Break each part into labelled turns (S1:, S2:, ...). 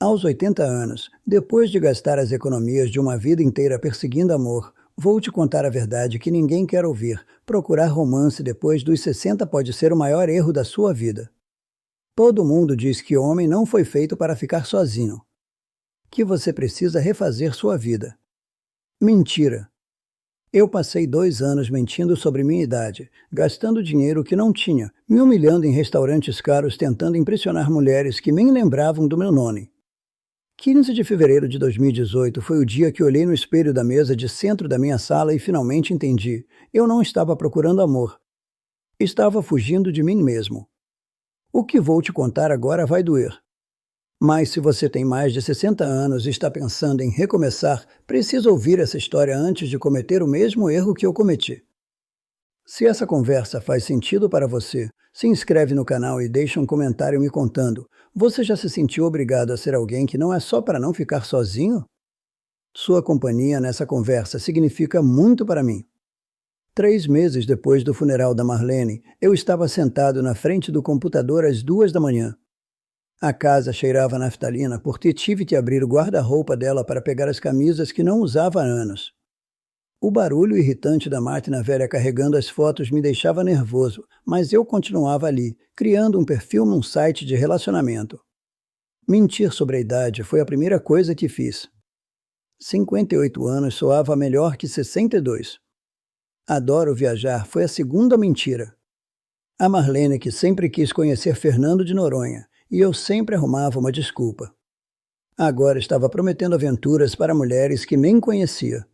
S1: Aos 80 anos, depois de gastar as economias de uma vida inteira perseguindo amor, vou te contar a verdade que ninguém quer ouvir. Procurar romance depois dos 60 pode ser o maior erro da sua vida. Todo mundo diz que homem não foi feito para ficar sozinho, que você precisa refazer sua vida. Mentira! Eu passei 2 anos mentindo sobre minha idade, gastando dinheiro que não tinha, me humilhando em restaurantes caros tentando impressionar mulheres que nem lembravam do meu nome. 15 de fevereiro de 2018 foi o dia que olhei no espelho da mesa de centro da minha sala e finalmente entendi. Eu não estava procurando amor. Estava fugindo de mim mesmo. O que vou te contar agora vai doer. Mas se você tem mais de 60 anos e está pensando em recomeçar, precisa ouvir essa história antes de cometer o mesmo erro que eu cometi. Se essa conversa faz sentido para você, se inscreve no canal e deixa um comentário me contando. Você já se sentiu obrigado a ser alguém que não é só para não ficar sozinho? Sua companhia nessa conversa significa muito para mim. 3 meses depois do funeral da Marlene, eu estava sentado na frente do computador às 2 da manhã. A casa cheirava a naftalina porque tive que abrir o guarda-roupa dela para pegar as camisas que não usava há anos. O barulho irritante da máquina velha carregando as fotos me deixava nervoso, mas eu continuava ali, criando um perfil num site de relacionamento. Mentir sobre a idade foi a primeira coisa que fiz. 58 anos soava melhor que 62. Adoro viajar foi a segunda mentira. A Marlene que sempre quis conhecer Fernando de Noronha, e eu sempre arrumava uma desculpa. Agora estava prometendo aventuras para mulheres que nem conhecia.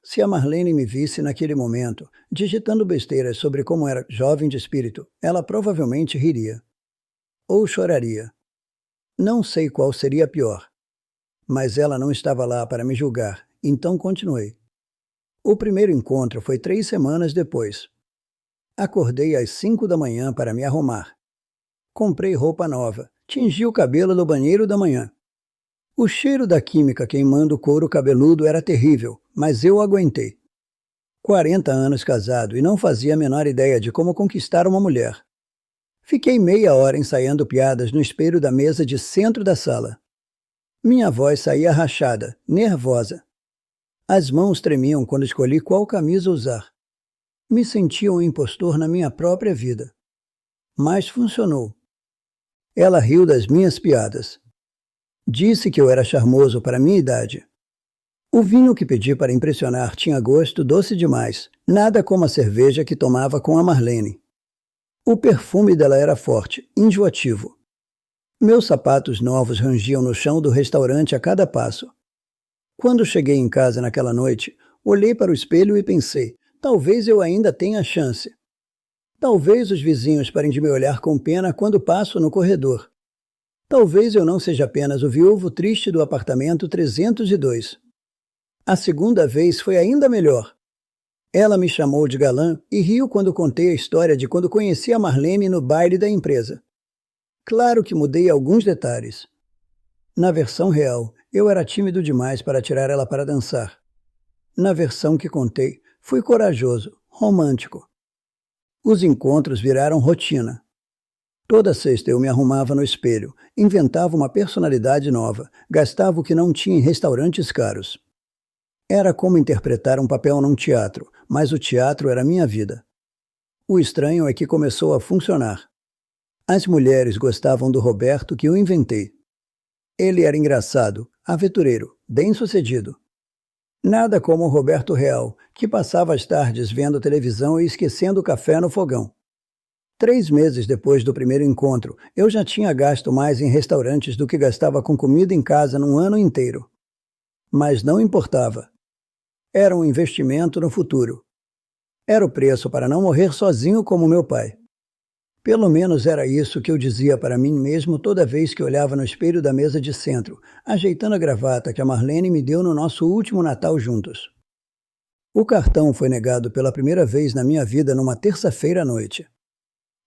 S1: Se a Marlene me visse naquele momento, digitando besteiras sobre como era jovem de espírito, ela provavelmente riria. Ou choraria. Não sei qual seria pior. Mas ela não estava lá para me julgar, então continuei. O primeiro encontro foi 3 semanas depois. Acordei às 5 da manhã para me arrumar. Comprei roupa nova, tingi o cabelo no banheiro da manhã. O cheiro da química queimando o couro cabeludo era terrível, mas eu aguentei. 40 anos casado e não fazia a menor ideia de como conquistar uma mulher. Fiquei meia hora ensaiando piadas no espelho da mesa de centro da sala. Minha voz saía rachada, nervosa. As mãos tremiam quando escolhi qual camisa usar. Me sentia um impostor na minha própria vida. Mas funcionou. Ela riu das minhas piadas. Disse que eu era charmoso para minha idade. O vinho que pedi para impressionar tinha gosto doce demais, nada como a cerveja que tomava com a Marlene. O perfume dela era forte, enjoativo. Meus sapatos novos rangiam no chão do restaurante a cada passo. Quando cheguei em casa naquela noite, olhei para o espelho e pensei, talvez eu ainda tenha chance. Talvez os vizinhos parem de me olhar com pena quando passo no corredor. Talvez eu não seja apenas o viúvo triste do apartamento 302. A segunda vez foi ainda melhor. Ela me chamou de galã e riu quando contei a história de quando conheci a Marlene no baile da empresa. Claro que mudei alguns detalhes. Na versão real, eu era tímido demais para tirar ela para dançar. Na versão que contei, fui corajoso, romântico. Os encontros viraram rotina. Toda sexta eu me arrumava no espelho, inventava uma personalidade nova, gastava o que não tinha em restaurantes caros. Era como interpretar um papel num teatro, mas o teatro era minha vida. O estranho é que começou a funcionar. As mulheres gostavam do Roberto que eu inventei. Ele era engraçado, aventureiro, bem-sucedido. Nada como o Roberto real, que passava as tardes vendo televisão e esquecendo o café no fogão. 3 meses depois do primeiro encontro, eu já tinha gasto mais em restaurantes do que gastava com comida em casa num ano inteiro. Mas não importava. Era um investimento no futuro. Era o preço para não morrer sozinho como meu pai. Pelo menos era isso que eu dizia para mim mesmo toda vez que olhava no espelho da mesa de centro, ajeitando a gravata que a Marlene me deu no nosso último Natal juntos. O cartão foi negado pela primeira vez na minha vida numa terça-feira à noite.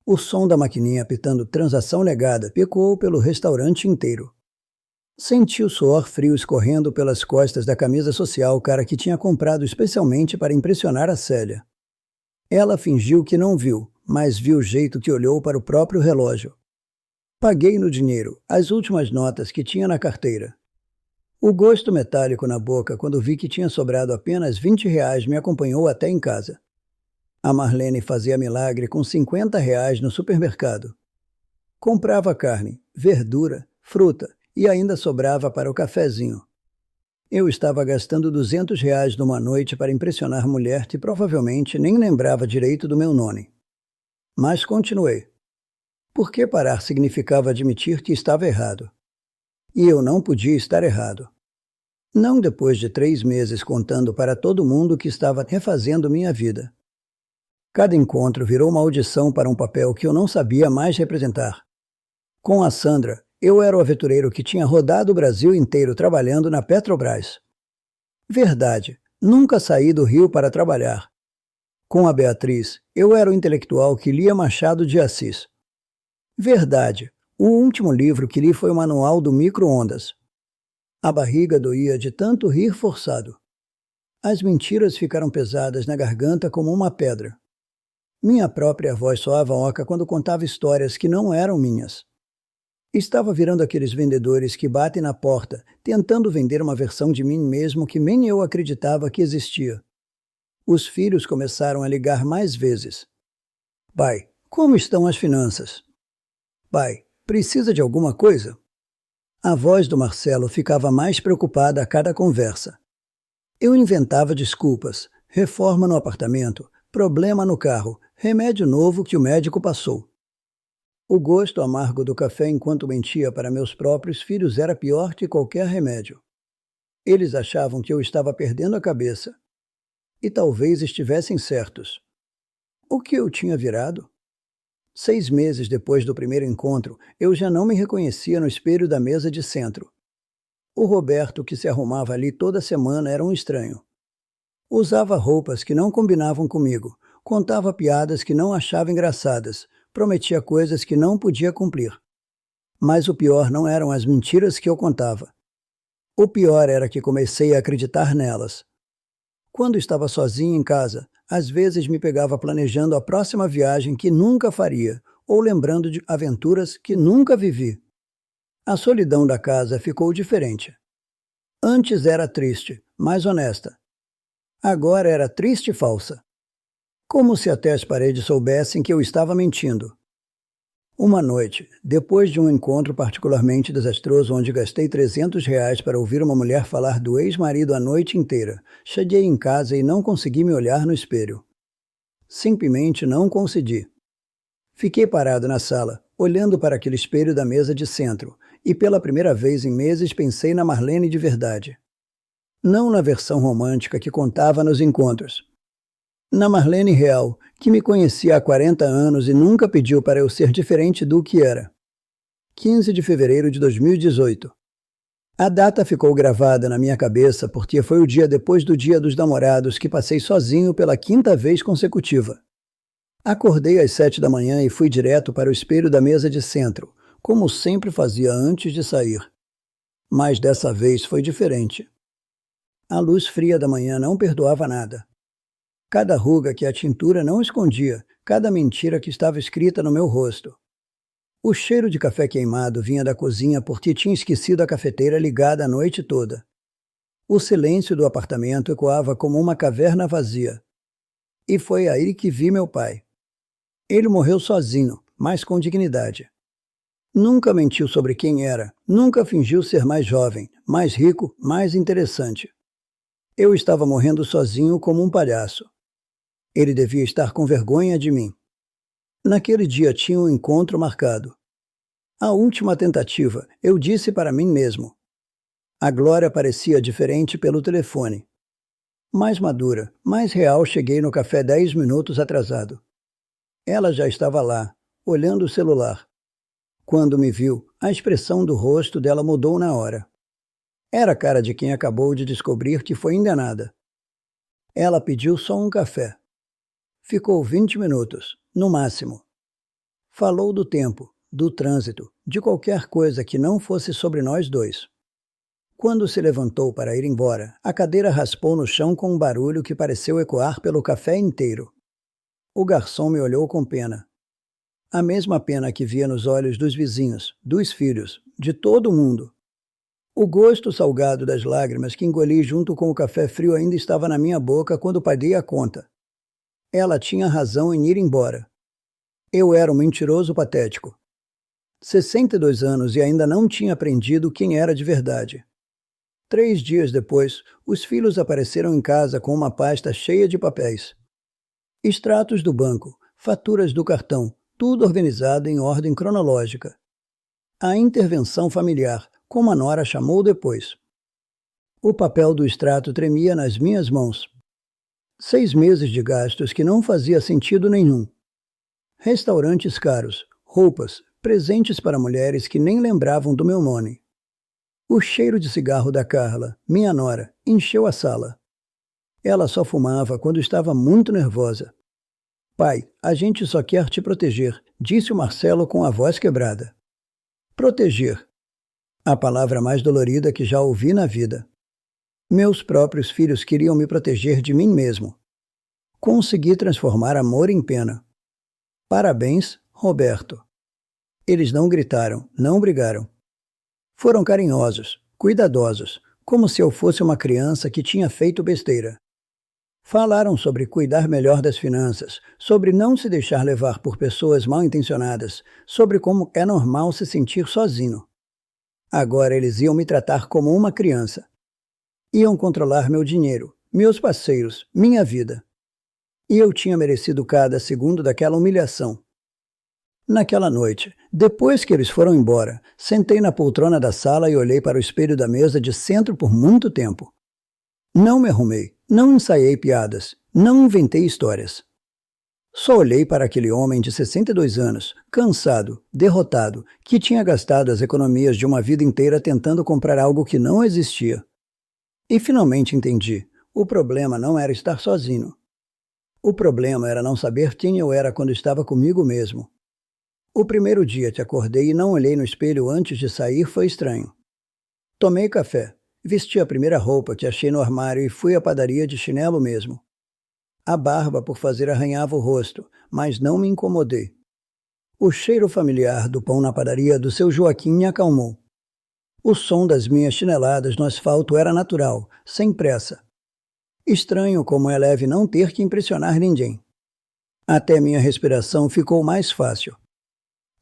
S1: O som da maquininha apitando transação negada ecoou pelo restaurante inteiro. Senti o suor frio escorrendo pelas costas da camisa social cara que tinha comprado especialmente para impressionar a Célia. Ela fingiu que não viu, mas viu o jeito que olhou para o próprio relógio. Paguei no dinheiro as últimas notas que tinha na carteira. O gosto metálico na boca quando vi que tinha sobrado apenas R$ 20 me acompanhou até em casa. A Marlene fazia milagre com R$ 50 no supermercado. Comprava carne, verdura, fruta e ainda sobrava para o cafezinho. Eu estava gastando R$ 200 numa noite para impressionar mulher que provavelmente nem lembrava direito do meu nome. Mas continuei. Porque parar significava admitir que estava errado. E eu não podia estar errado. Não depois de 3 meses contando para todo mundo que estava refazendo minha vida. Cada encontro virou uma audição para um papel que eu não sabia mais representar. Com a Sandra, eu era o aventureiro que tinha rodado o Brasil inteiro trabalhando na Petrobras. Verdade, nunca saí do Rio para trabalhar. Com a Beatriz, eu era o intelectual que lia Machado de Assis. Verdade, o último livro que li foi o Manual do Micro-ondas. A barriga doía de tanto rir forçado. As mentiras ficaram pesadas na garganta como uma pedra. Minha própria voz soava oca quando contava histórias que não eram minhas. Estava virando aqueles vendedores que batem na porta, tentando vender uma versão de mim mesmo que nem eu acreditava que existia. Os filhos começaram a ligar mais vezes. Pai, como estão as finanças? Pai, precisa de alguma coisa? A voz do Marcelo ficava mais preocupada a cada conversa. Eu inventava desculpas, reforma no apartamento, problema no carro, remédio novo que o médico passou. O gosto amargo do café enquanto mentia para meus próprios filhos era pior que qualquer remédio. Eles achavam que eu estava perdendo a cabeça. E talvez estivessem certos. O que eu tinha virado? 6 meses depois do primeiro encontro, eu já não me reconhecia no espelho da mesa de centro. O Roberto, que se arrumava ali toda semana, era um estranho. Usava roupas que não combinavam comigo, contava piadas que não achava engraçadas, prometia coisas que não podia cumprir. Mas o pior não eram as mentiras que eu contava. O pior era que comecei a acreditar nelas. Quando estava sozinho em casa, às vezes me pegava planejando a próxima viagem que nunca faria, ou lembrando de aventuras que nunca vivi. A solidão da casa ficou diferente. Antes era triste, mais honesta. Agora era triste e falsa. Como se até as paredes soubessem que eu estava mentindo. Uma noite, depois de um encontro particularmente desastroso onde gastei R$ 300 para ouvir uma mulher falar do ex-marido a noite inteira, cheguei em casa e não consegui me olhar no espelho. Simplesmente não consegui. Fiquei parado na sala, olhando para aquele espelho da mesa de centro, e pela primeira vez em meses pensei na Marlene de verdade. Não na versão romântica que contava nos encontros. Na Marlene real, que me conhecia há 40 anos e nunca pediu para eu ser diferente do que era. 15 de fevereiro de 2018. A data ficou gravada na minha cabeça porque foi o dia depois do Dia dos Namorados que passei sozinho pela 5ª vez consecutiva. Acordei às 7 da manhã e fui direto para o espelho da mesa de centro, como sempre fazia antes de sair. Mas dessa vez foi diferente. A luz fria da manhã não perdoava nada. Cada ruga que a tintura não escondia, cada mentira que estava escrita no meu rosto. O cheiro de café queimado vinha da cozinha porque tinha esquecido a cafeteira ligada a noite toda. O silêncio do apartamento ecoava como uma caverna vazia. E foi aí que vi meu pai. Ele morreu sozinho, mas com dignidade. Nunca mentiu sobre quem era, nunca fingiu ser mais jovem, mais rico, mais interessante. Eu estava morrendo sozinho como um palhaço. Ele devia estar com vergonha de mim. Naquele dia tinha um encontro marcado. A última tentativa, eu disse para mim mesmo. A Glória parecia diferente pelo telefone. Mais madura, mais real, cheguei no café 10 minutos atrasado. Ela já estava lá, olhando o celular. Quando me viu, a expressão do rosto dela mudou na hora. Era a cara de quem acabou de descobrir que foi enganada. Ela pediu só um café. Ficou 20 minutos, no máximo. Falou do tempo, do trânsito, de qualquer coisa que não fosse sobre nós dois. Quando se levantou para ir embora, a cadeira raspou no chão com um barulho que pareceu ecoar pelo café inteiro. O garçom me olhou com pena. A mesma pena que via nos olhos dos vizinhos, dos filhos, de todo mundo. O gosto salgado das lágrimas que engoli junto com o café frio ainda estava na minha boca quando paguei a conta. Ela tinha razão em ir embora. Eu era um mentiroso patético. 62 anos e ainda não tinha aprendido quem era de verdade. 3 dias depois, os filhos apareceram em casa com uma pasta cheia de papéis. Extratos do banco, faturas do cartão, tudo organizado em ordem cronológica. A intervenção familiar, como a nora chamou depois. O papel do extrato tremia nas minhas mãos. 6 meses de gastos que não fazia sentido nenhum. Restaurantes caros, roupas, presentes para mulheres que nem lembravam do meu nome. O cheiro de cigarro da Carla, minha nora, encheu a sala. Ela só fumava quando estava muito nervosa. Pai, a gente só quer te proteger, disse o Marcelo com a voz quebrada. Proteger. A palavra mais dolorida que já ouvi na vida. Meus próprios filhos queriam me proteger de mim mesmo. Consegui transformar amor em pena. Parabéns, Roberto. Eles não gritaram, não brigaram. Foram carinhosos, cuidadosos, como se eu fosse uma criança que tinha feito besteira. Falaram sobre cuidar melhor das finanças, sobre não se deixar levar por pessoas mal intencionadas, sobre como é normal se sentir sozinho. Agora eles iam me tratar como uma criança. Iam controlar meu dinheiro, meus parceiros, minha vida. E eu tinha merecido cada segundo daquela humilhação. Naquela noite, depois que eles foram embora, sentei na poltrona da sala e olhei para o espelho da mesa de centro por muito tempo. Não me arrumei, não ensaiei piadas, não inventei histórias. Só olhei para aquele homem de 62 anos, cansado, derrotado, que tinha gastado as economias de uma vida inteira tentando comprar algo que não existia. E finalmente entendi, o problema não era estar sozinho. O problema era não saber quem eu era quando estava comigo mesmo. O primeiro dia que acordei e não olhei no espelho antes de sair foi estranho. Tomei café, vesti a primeira roupa que achei no armário e fui à padaria de chinelo mesmo. A barba por fazer arranhava o rosto, mas não me incomodei. O cheiro familiar do pão na padaria do seu Joaquim me acalmou. O som das minhas chineladas no asfalto era natural, sem pressa. Estranho como é leve não ter que impressionar ninguém. Até minha respiração ficou mais fácil.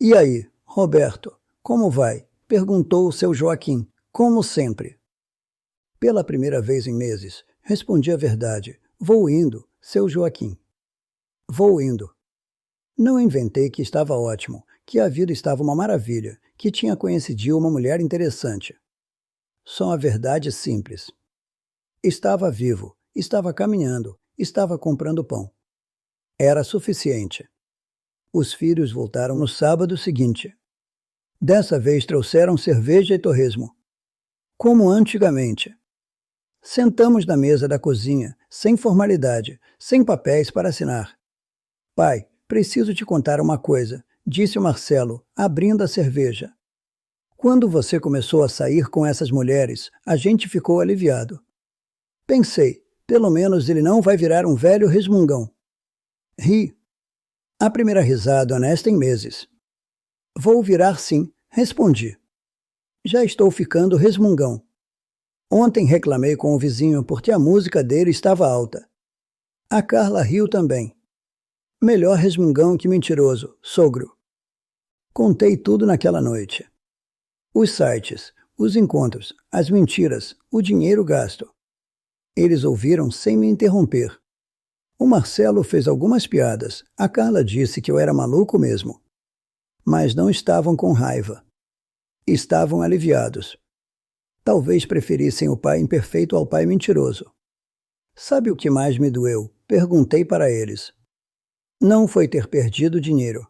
S1: E aí, Roberto, como vai? Perguntou o seu Joaquim, como sempre. Pela primeira vez em meses, respondi a verdade. Vou indo, seu Joaquim. Vou indo. Não inventei que estava ótimo, que a vida estava uma maravilha, que tinha conhecido uma mulher interessante. Só a verdade simples. Estava vivo, estava caminhando, estava comprando pão. Era suficiente. Os filhos voltaram no sábado seguinte. Dessa vez trouxeram cerveja e torresmo. Como antigamente. Sentamos na mesa da cozinha, sem formalidade, sem papéis para assinar. Pai, preciso te contar uma coisa, disse o Marcelo, abrindo a cerveja. Quando você começou a sair com essas mulheres, a gente ficou aliviado. Pensei, pelo menos ele não vai virar um velho resmungão. Ri. A primeira risada honesta em meses. Vou virar sim, respondi. Já estou ficando resmungão. Ontem reclamei com o vizinho porque a música dele estava alta. A Carla riu também. Melhor resmungão que mentiroso, sogro. Contei tudo naquela noite. Os sites, os encontros, as mentiras, o dinheiro gasto. Eles ouviram sem me interromper. O Marcelo fez algumas piadas. A Carla disse que eu era maluco mesmo. Mas não estavam com raiva. Estavam aliviados. Talvez preferissem o pai imperfeito ao pai mentiroso. Sabe o que mais me doeu? Perguntei para eles. Não foi ter perdido dinheiro.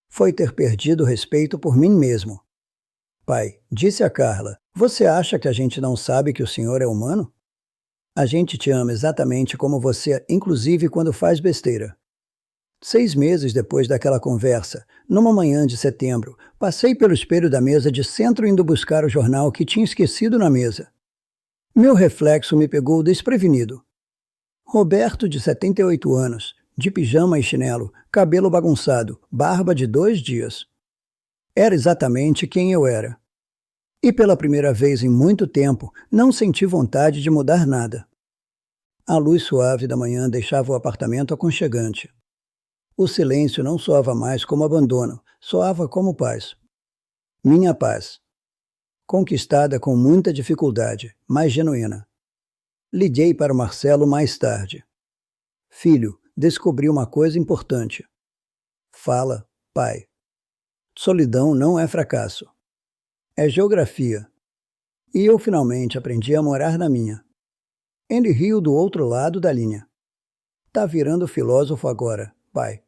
S1: Foi ter perdido o respeito por mim mesmo. Pai, disse a Carla, você acha que a gente não sabe que o senhor é humano? A gente te ama exatamente como você é, inclusive quando faz besteira. 6 meses depois daquela conversa, numa manhã de setembro, passei pelo espelho da mesa de centro indo buscar o jornal que tinha esquecido na mesa. Meu reflexo me pegou desprevenido. Roberto, de 78 anos, de pijama e chinelo, cabelo bagunçado, barba de 2 dias. Era exatamente quem eu era. E pela primeira vez em muito tempo, não senti vontade de mudar nada. A luz suave da manhã deixava o apartamento aconchegante. O silêncio não soava mais como abandono, soava como paz. Minha paz. Conquistada com muita dificuldade, mas genuína. Liguei para o Marcelo mais tarde. Filho, descobri uma coisa importante. Fala, pai. Solidão não é fracasso. É geografia. E eu finalmente aprendi a morar na minha. Ele riu do outro lado da linha. Tá virando filósofo agora, pai.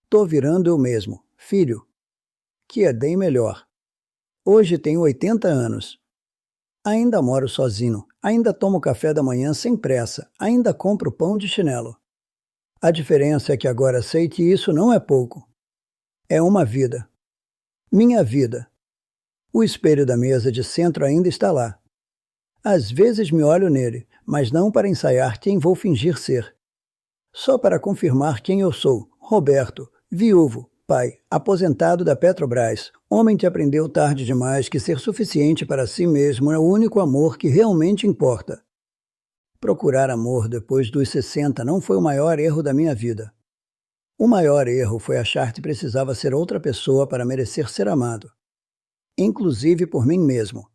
S1: Tô virando eu mesmo, filho. Que é bem melhor. Hoje tenho 80 anos. Ainda moro sozinho, ainda tomo café da manhã sem pressa, ainda compro pão de chinelo. A diferença é que agora sei que isso não é pouco. É uma vida. Minha vida. O espelho da mesa de centro ainda está lá. Às vezes me olho nele, mas não para ensaiar quem vou fingir ser. Só para confirmar quem eu sou, Roberto, viúvo, pai, aposentado da Petrobras, homem que aprendeu tarde demais que ser suficiente para si mesmo é o único amor que realmente importa. Procurar amor depois dos 60 não foi o maior erro da minha vida. O maior erro foi achar que precisava ser outra pessoa para merecer ser amado. Inclusive por mim mesmo.